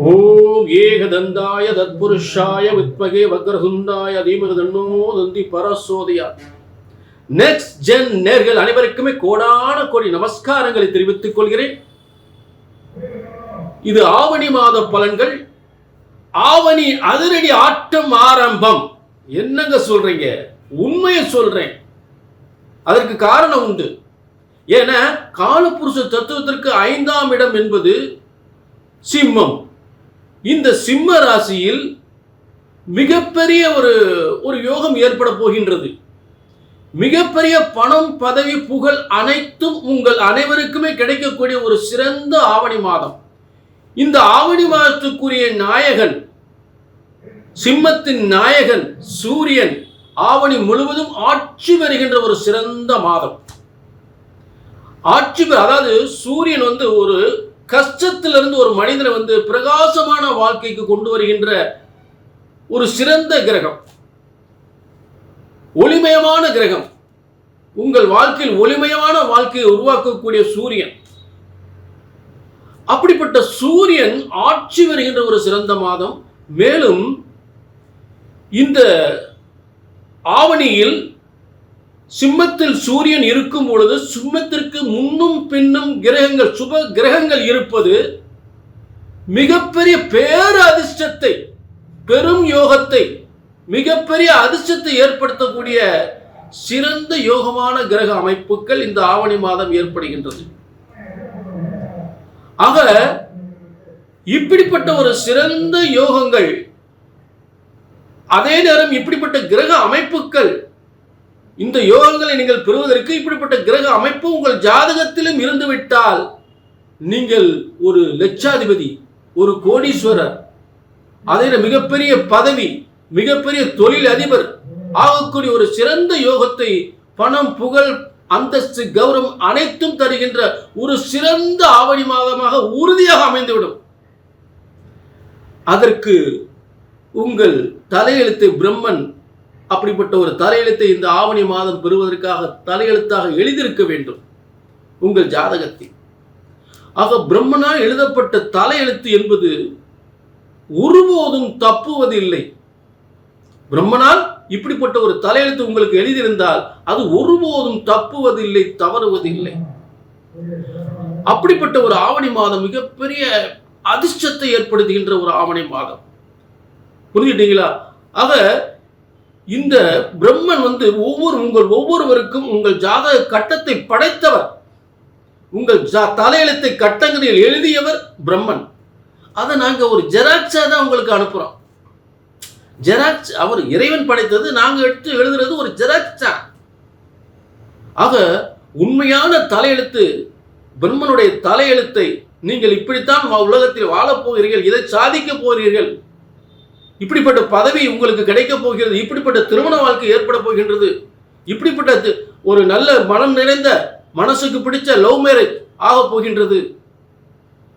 ஓம் ஏகதந்தாய தத்புருஷாய வித்மகே வக்ரதுண்டாய தீமகி தன்னோ தந்தி பரசோதயா. நெக்ஸ்ட் ஜென் நேர்கள் அனைவருக்குமே கோடான கோடி நமஸ்காரங்களை தெரிவித்துக் கொள்கிறேன். இது ஆவணி மாத பலன்கள். ஆவணி அதிரடி ஆட்டம் ஆரம்பம். என்னங்க சொல்றீங்க? உண்மையை சொல்றேன். அதற்கு காரணம் உண்டு. ஏன்னா காலபுருஷ தத்துவத்திற்கு 5ஆம் இடம் என்பது சிம்மம். இந்த சிம்ம ராசியில் மிகப்பெரிய ஒரு யோகம் ஏற்பட போகின்றது. மிகப்பெரிய பணம், பதவி, புகழ் அனைத்தும் உங்கள் அனைவருக்குமே கிடைக்கக்கூடிய ஒரு சிறந்த ஆவணி மாதம். இந்த ஆவணி மாதத்துக்குரிய நாயகன், சிம்மத்தின் நாயகன் சூரியன் ஆவணி முழுவதும் ஆட்சி பெறுகின்ற ஒரு சிறந்த மாதம். அதாவது சூரியன் ஒரு கஷ்டத்திலிருந்து ஒரு மனிதனை பிரகாசமான வாழ்க்கைக்கு கொண்டு வருகின்ற ஒரு சிறந்த கிரகம், ஒளிமயமான கிரகம். உங்கள் வாழ்க்கையில் ஒளிமயமான வாழ்க்கையை உருவாக்கக்கூடிய சூரியன். அப்படிப்பட்ட சூரியன் ஆட்சி வருகின்ற ஒரு சிறந்த மாதம். மேலும் இந்த ஆவணியில் சிம்மத்தில் சூரியன் இருக்கும் பொழுது சிம்மத்திற்கு முன்னும் பின்னும் கிரகங்கள், சுப கிரகங்கள் இருப்பது மிகப்பெரிய பேர் அதிர்ஷ்டத்தை, பெரும் யோகத்தை, மிகப்பெரிய அதிர்ஷ்டத்தை ஏற்படுத்தக்கூடிய சிறந்த யோகமான கிரக அமைப்புகள் இந்த ஆவணி மாதம் ஏற்படுகின்றது. ஆக இப்படிப்பட்ட ஒரு சிறந்த யோகங்கள், அதே நேரம் இப்படிப்பட்ட கிரக அமைப்புகள், இந்த யோகங்களை நீங்கள் பெறுவதற்கு இப்படிப்பட்ட கிரக அமைப்பு உங்கள் ஜாதகத்திலும் இருந்துவிட்டால் நீங்கள் ஒரு லட்சாதிபதி, ஒரு கோடீஸ்வரர், அதே மிகப்பெரிய பதவி, மிகப்பெரிய தொழில் அதிபர் ஆகக்கூடிய ஒரு சிறந்த யோகத்தை, பணம், புகழ், அந்தஸ்து, கௌரவம் அனைத்தும் தருகின்ற ஒரு சிறந்த ஆவணி மாதமாக உறுதியாக அமைந்துவிடும். அதற்கு உங்கள் தலையெழுத்து பிரம்மன் அப்படிப்பட்ட ஒரு தலையெழுத்தை இந்த ஆவணி மாதம் பெறுவதற்காக தலையெழுத்தாக எழுதியிருக்க வேண்டும் உங்கள் ஜாதகத்தில். ஆக பிரம்மனால் எழுதப்பட்ட தலையெழுத்து என்பது ஒருபோதும் தப்புவதில்லை. பிரம்மனால் இப்படிப்பட்ட ஒரு தலையெழுத்து உங்களுக்கு எழுதியிருந்தால் அது ஒருபோதும் தப்புவதில்லை, தவறுவதில்லை. அப்படிப்பட்ட ஒரு ஆவணி மாதம் மிகப்பெரிய அதிர்ஷ்டத்தை ஏற்படுத்துகின்ற ஒரு ஆவணி மாதம். புரிஞ்சுட்டீங்களா? ஆக இந்த பிரம்மன் உங்கள் ஒவ்வொருவருக்கும் உங்கள் ஜாதக கட்டத்தை படைத்தவர், உங்கள் தலையெழுத்தை கட்டங்களில் எழுதியவர் பிரம்மன். அதை நாங்க ஒரு ஜெராக்ஸா தான் உங்களுக்கு அனுப்புறோம். ஜெராக்ஸ் அவர் இறைவன் படைத்தது, நாங்க எடுத்து எழுதுறது ஒரு ஜெராக்ஸா. ஆக உண்மையான தலையெழுத்து பிரம்மனுடைய தலையெழுத்தை நீங்கள் இப்படித்தான் உலகத்தில் வாழப் போகிறீர்கள், இதை சாதிக்க போகிறீர்கள், இப்படிப்பட்ட பதவி உங்களுக்கு கிடைக்க போகிறது, இப்படிப்பட்ட திருமண வாழ்க்கை ஏற்பட போகின்றது, இப்படிப்பட்ட ஒரு நல்ல மனம் நிறைந்த மனசுக்கு பிடிச்ச லவ் மேரேஜ் ஆக போகின்றது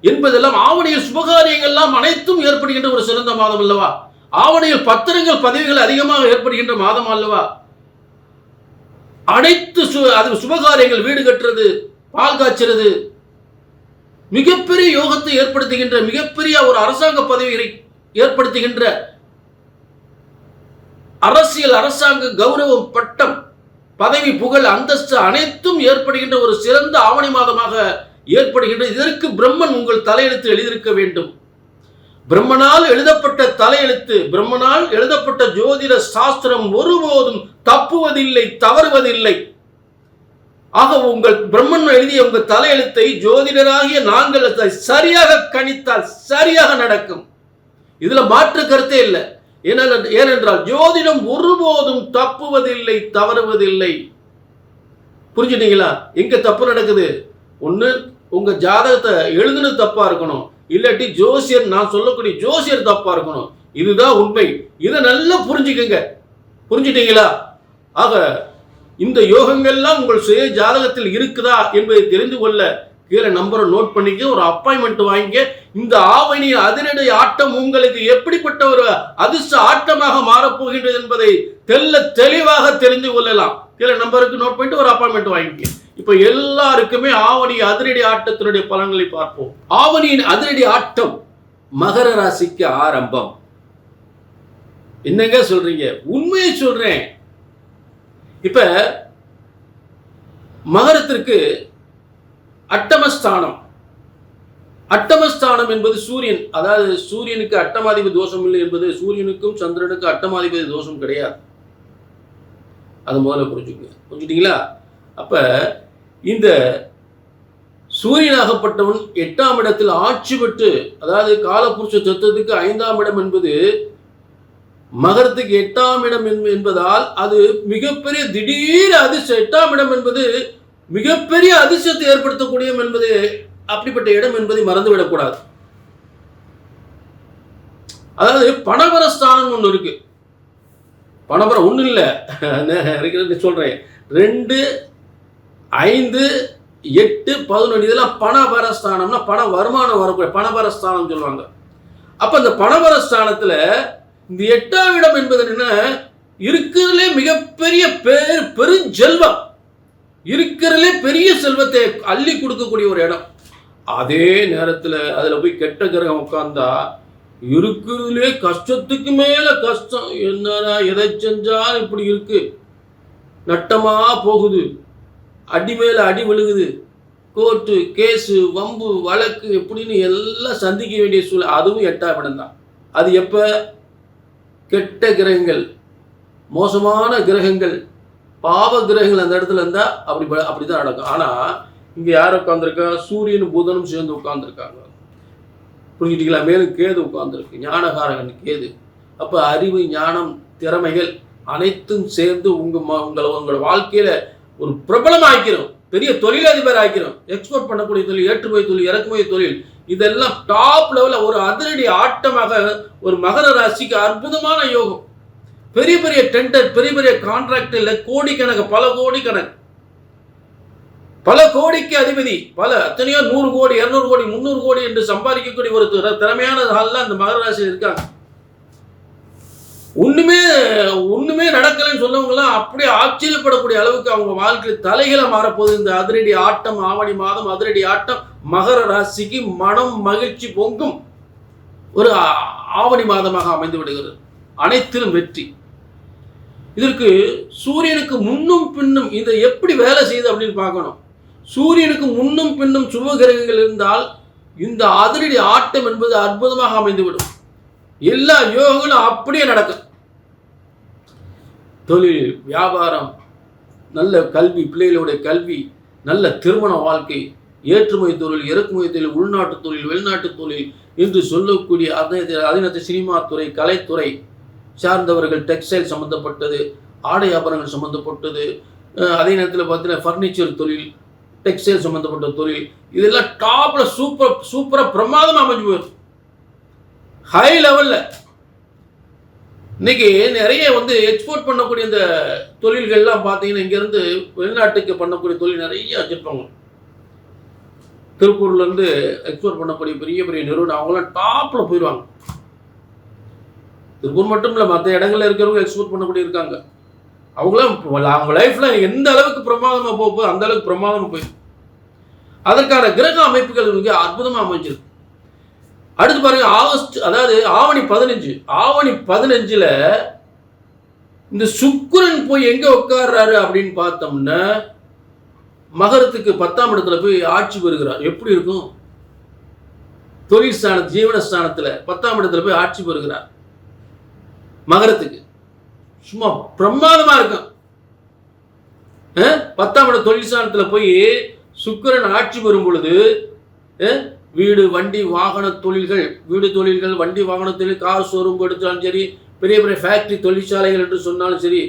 என்பதெல்லாம் ஆவணியில் சுபகாரியங்கள்லாம் அனைத்தும் ஏற்படுகின்ற ஒரு சிறந்த மாதம் அல்லவா? ஆவணியில் பத்திரங்கள், பதவிகள் அதிகமாக ஏற்படுகின்ற மாதம் அல்லவா? அனைத்து சுபகாரியங்கள், வீடு கட்டுறது, பால் காய்ச்சறது, மிகப்பெரிய யோகத்தை ஏற்படுத்துகின்ற, மிகப்பெரிய ஒரு அரசாங்க பதவிகளை ஏற்படுத்துகின்ற, அரசியல், அரசாங்க கௌரவம், பட்டம், பதவி, புகழ், அந்தஸ்து அனைத்தும் ஏற்படுகின்ற ஒரு சிறந்த ஆவணி மாதமாக ஏற்படுகின்ற. இதற்கு பிரம்மன் உங்கள் தலையெழுத்து எழுதியிருக்க வேண்டும். பிரம்மனால் எழுதப்பட்ட தலையெழுத்து, பிரம்மனால் எழுதப்பட்ட ஜோதிட சாஸ்திரம் ஒருபோதும் தப்புவதில்லை, தவறுவதில்லை. ஆக உங்கள் பிரம்மன் எழுதிய உங்கள் தலையெழுத்தை ஜோதிடராகிய நாங்கள் சரியாக கணித்தால் சரியாக நடக்கும். இதுல மாற்று கருத்தே இல்லை. ஏனென்றால் ஜோதிடம் ஒருபோதும் தப்புவதில்லை, தவறுவதில்லை. புரிஞ்சுட்டீங்களா? எங்க தப்பு நடக்குது? ஒண்ணு உங்க ஜாதகத்தை எழுதுனது தப்பா இருக்கணும், இல்லாட்டி ஜோசியர், நான் சொல்லக்கூடிய ஜோசியர் தப்பா இருக்கணும். இதுதான் உண்மை. இதை நல்லா புரிஞ்சுக்கங்க. புரிஞ்சுட்டீங்களா? ஆக இந்த யோகங்கள்லாம் உங்கள் சுய ஜாதகத்தில் இருக்குதா என்பதை தெரிந்து கொள்ள கீழே நம்பரை நோட் பண்ணிக்க, ஒரு அப்பாயின்மெண்ட் வாங்கிக்க. இந்த ஆவணி அதிரடி ஆட்டம் உங்களுக்கு எப்படிப்பட்ட ஒரு அதிர்ஷ்ட ஆட்டமாக மாறப்போகின்றது என்பதை தெளிவாக தெரிந்து கொள்ளலாம். கீழே நம்பருக்கு நோட் பண்ணிட்டு ஒரு அப்பாயின்மெண்ட் வாங்கிக்க. இப்ப எல்லாருக்குமே ஆவணி அதிரடி ஆட்டத்தினுடைய பலன்களை பார்ப்போம். ஆவணியின் அதிரடி ஆட்டம் மகர ராசிக்கு ஆரம்பம். என்னங்க சொல்றீங்க? உண்மையை சொல்றேன். இப்ப மகரத்திற்கு அட்டமஸ்தானம். அட்டமஸ்தானம் என்பது சூரியன். அதாவது சூரியனுக்கு அட்டமாதிபதி தோஷம் இல்லை என்பது சூரியனுக்கும் சந்திரனுக்கும் அட்டமாதிபதி தோஷம் கிடையாது. அது முதல்ல புரிஞ்சுட்டீங்களா? அப்ப இந்த சூரியனாகப்பட்டவன் 8ஆம் இடத்தில் ஆட்சி பெற்று, அதாவது காலபுருஷ தத்துவத்துக்கு 5ஆம் இடம் என்பது மகரத்துக்கு 8ஆம் இடம் என்பதால் அது மிகப்பெரிய திடீர் அதிர்ஷ்டம். 8ஆம் இடம் என்பது மிகப்பெரிய அதிர்ஷ்டத்தை ஏற்படுத்தக்கூடிய என்பது அப்படிப்பட்ட இடம் என்பதை மறந்துவிடக்கூடாது. அதாவது பணபரஸ்தானம் ஒன்று இருக்கு. பணபரம் ஒண்ணு இல்லை சொல்றேன். 2, 5, 8, 11 இதெல்லாம் பணபரஸ்தானம்னா பண வருமானம் வரக்கூடிய பணபரஸ்தானம் சொல்லுவாங்க. அப்ப இந்த பணபரஸ்தானத்துல இந்த 8ஆம் இடம் என்பது என்ன, இருக்கிறதுலே மிகப்பெரிய பெருஞ்செல்வம், இருக்கிறதுலே பெரிய செல்வத்தை அள்ளி கொடுக்கக்கூடிய ஒரு இடம். அதே நேரத்தில் அதுல போய் கெட்ட கிரகம் உட்கார்ந்தா இருக்கிறதுலே கஷ்டத்துக்கு மேல கஷ்டம். என்னடா எதை செஞ்சாலும் இப்படி இருக்கு, நட்டமா போகுது, அடி மேல அடி விழுகுது, கோர்ட்டு கேஸு வம்பு வழக்கு எப்படின்னு எல்லாம் சந்திக்க வேண்டிய சூழல். அதுவும் 8ஆம் இடம் தான். அது எப்ப கெட்ட கிரகங்கள், மோசமான கிரகங்கள், பாவ கிரகங்கள் அந்த இடத்துல இருந்தா அப்படிதான் நடக்கும். ஆனா இங்க யார் உட்கார்ந்துருக்கா? சூரியனும் புதனும் சேர்ந்து உட்கார்ந்துருக்காங்க. புரிஞ்சுட்டீங்களா? மேலும் கேது உட்கார்ந்துருக்கு, ஞானகாரகன் கேது. அப்ப அறிவு, ஞானம், திறமைகள் அனைத்தும் சேர்ந்து உங்களோட வாழ்க்கையில ஒரு பிரபலம் ஆக்கிறோம், பெரிய தொழிலதிபர் ஆக்கிறோம். எக்ஸ்போர்ட் பண்ணக்கூடிய தொழில், ஏற்றுமதி தொழில், இறக்குமதி தொழில், இதெல்லாம் டாப் லெவலில் ஒரு அதிரடி ஆட்டமாக ஒரு மகர ராசிக்கு அற்புதமான யோகம். பெரிய பெரிய டெண்டர், பெரிய பெரிய கான்ட்ராக்ட் இல்லை, கோடிக்கணக்கு, பல கோடி கணக்கு, பல கோடிக்கு அதிபதி, பல எத்தனையோ 100 கோடி 200 கோடி 300 கோடி என்று சம்பாதிக்கக்கூடிய ஒரு திறமையான ஆள்லாம் அந்த மகர ராசியில் இருக்காங்க. ஒண்ணுமே நடக்கலன்னு சொன்னவங்கலாம் அப்படியே ஆச்சரியப்படக்கூடிய அளவுக்கு அவங்க வாழ்க்கையில் தலைகளை மாறப்போகுது. இந்த அதிரடி ஆட்டம், ஆவணி மாதம் அதிரடி ஆட்டம் மகர ராசிக்கு மனம் மகிழ்ச்சி பொங்கும் ஒரு ஆவணி மாதமாக அமைந்து விடுகிறது. அனைத்திலும் வெற்றி. இதற்கு சூரியனுக்கு முன்னும் பின்னும் இதை எப்படி வேலை செய்யுது அப்படின்னு பார்க்கணும். சூரியனுக்கு முன்னும் பின்னும் சுப கிரகங்கள் இருந்தால் இந்த அதிரடி ஆட்டம் என்பது அற்புதமாக அமைந்துவிடும். எல்லா யோகங்களும் அப்படியே நடக்கும். தொழில், வியாபாரம், நல்ல கல்வி, பிள்ளைகளுடைய கல்வி, நல்ல திருமண வாழ்க்கை, ஏற்றுமதி தொழில், இறக்குமதி தொழில், உள்நாட்டு தொழில், வெளிநாட்டு தொழில் என்று சொல்லக்கூடிய அதே சினிமா துறை, கலைத்துறை சார்ந்தவர்கள், டெக்ஸ்டைல் சம்பந்தப்பட்டது, ஆடை ஆபரணங்கள் சம்பந்தப்பட்டது, அதே நேரத்தில் பார்த்தீங்கன்னா ஃபர்னிச்சர் தொழில், டெக்ஸ்டைல் சம்பந்தப்பட்ட தொழில், இதெல்லாம் டாப்ல சூப்பரா பிரமாதமா அமைஞ்சு போயிடும். ஹை லெவல்ல இன்னைக்கு நிறைய எக்ஸ்போர்ட் பண்ணக்கூடிய இந்த தொழில்கள்லாம் பார்த்தீங்கன்னா இங்கிருந்து வெளிநாட்டுக்கு பண்ணக்கூடிய தொழில் நிறைய வச்சிருப்பாங்க. திருப்பூர்ல இருந்து எக்ஸ்போர்ட் பண்ணக்கூடிய பெரிய பெரிய நிறுவனம் அவங்களாம் டாப்ல போயிடுவாங்க. திருப்பூர் மட்டும் இல்லை, மற்ற இடங்கள்ல இருக்கிறவங்க எக்ஸ்போர்ட் பண்ணக்கூடிய இருக்காங்க. அவங்களாம் அவங்க லைஃப்ல எந்த அளவுக்கு பிரமாதமா போகுது அந்த அளவுக்கு பிரமாதமா போயிடும். அதற்கான கிரக அமைப்புகள் மிக அற்புதமா அமைஞ்சிருக்கு. அடுத்து பாருங்க, அதாவது ஆவணி 15ல இந்த சுக்கிரன் போய் எங்க உட்கார்றாரு அப்படின்னு பார்த்தோம்னா மகரத்துக்கு 10ஆம் இடத்துல போய் ஆட்சி பெறுகிறார். எப்படி இருக்கும்? தொழில் ஸ்தான, ஜீவனஸ்தானத்துல 10ஆம் இடத்துல போய் ஆட்சி பெறுகிறார். மகரத்துக்கு சும்மா பிரமாதமா இருக்கும். 10ஆம் இட தொழில் ஸ்தானத்துல போய் சுக்கிரன் ஆட்சி பெறும் பொழுது வீடு, வண்டி, வாகன தொழில்கள், வீடு தொழில்கள், வண்டி வாகன தொழில், கார் ஷோரூம் எடுத்தாலும் சரி, பெரிய பெரிய ஃபேக்டரி தொழிற்சாலைகள் என்று சொன்னாலும் சரி,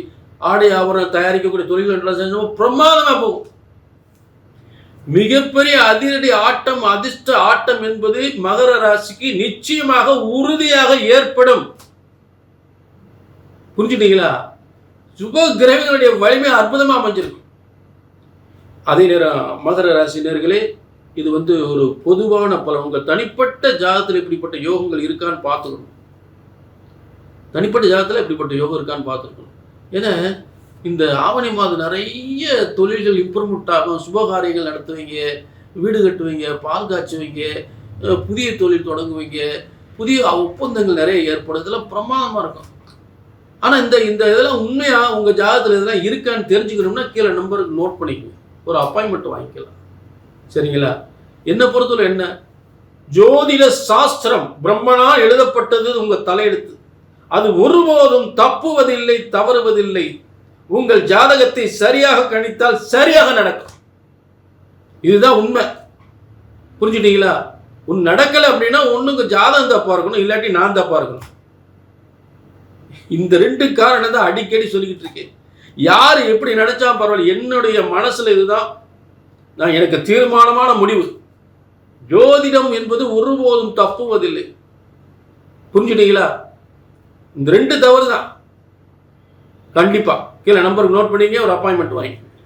ஆடை ஆபரணம் தயாரிக்கக்கூடிய தொழில்கள் என்றாலும் பிரமாதமா போகும். மிகப்பெரிய அதிரடி ஆட்டம், அதிர்ஷ்ட ஆட்டம் என்பது மகர ராசிக்கு நிச்சயமாக உறுதியாக ஏற்படும். புரிஞ்சுட்டீங்களா? சுப கிரகங்களுடைய வலிமை அற்புதமா அமைஞ்சிருக்கு. அதே நேரம் மகர ராசினர்களே, இது ஒரு பொதுவான பலன். உங்க தனிப்பட்ட ஜாதகத்தில் இப்படிப்பட்ட யோகங்கள் இருக்கான்னு பார்த்துக்கணும். தனிப்பட்ட ஜாதகத்தில் இப்படிப்பட்ட யோகம் இருக்கான்னு பார்த்துக்கணும். ஏன்னா இந்த ஆவணி மாதம் நிறைய தொழில்கள் இம்ப்ரூவ்மெண்ட் ஆகும். சுபகாரியங்கள் நடத்துவீங்க, வீடு கட்டுவீங்க, பால் காய்ச்சுவீங்க, புதிய தொழில் தொடங்குவீங்க, புதிய ஒப்பந்தங்கள் நிறைய ஏற்படும். இதெல்லாம் பிரமாதமாக இருக்கும். ஆனால் இந்த இந்த இதெல்லாம் உண்மையாக உங்கள் ஜாதகத்தில் இதெல்லாம் இருக்கான்னு தெரிஞ்சுக்கணும்னா கீழே நம்பருக்கு நோட் பண்ணிக்குவோம், ஒரு அப்பாயின்மெண்ட் வாங்கிக்கலாம். சரிங்களா? என்னை பொறுத்தவரை என்ன, ஜோதிட சாஸ்திரம் பிரம்மனா எழுதப்பட்டது உங்கள் தலையெழுத்து. அது ஒருபோதும் தப்புவதில்லை, தவறுவதில்லை. உங்கள் ஜாதகத்தை சரியாக கணித்தால் சரியாக நடக்கும். இதுதான் உண்மை. புரிஞ்சுட்டீங்களா? நடக்கலை அப்படின்னா ஒண்ணுங்க ஜாதகம் தப்பா இருக்கணும், இல்லாட்டி நான் தப்பா இருக்கணும். இந்த 2 காரணம் தான் அடிக்கடி சொல்லிக்கிட்டு இருக்கேன். யார் எப்படி நினைச்சா பரவாயில்ல, என்னுடைய மனசுல இதுதான் எனக்கு தீர்மானமான முடிவு. ஜோதிடம் என்பது ஒருபோதும் தப்புவதில்லை. புரிஞ்சுட்டீங்களா? இந்த 2 தவறு தான். கண்டிப்பா கீழே நம்பருக்கு நோட் பண்ணிங்க, ஒரு அப்பாயின்மெண்ட் வாங்கி.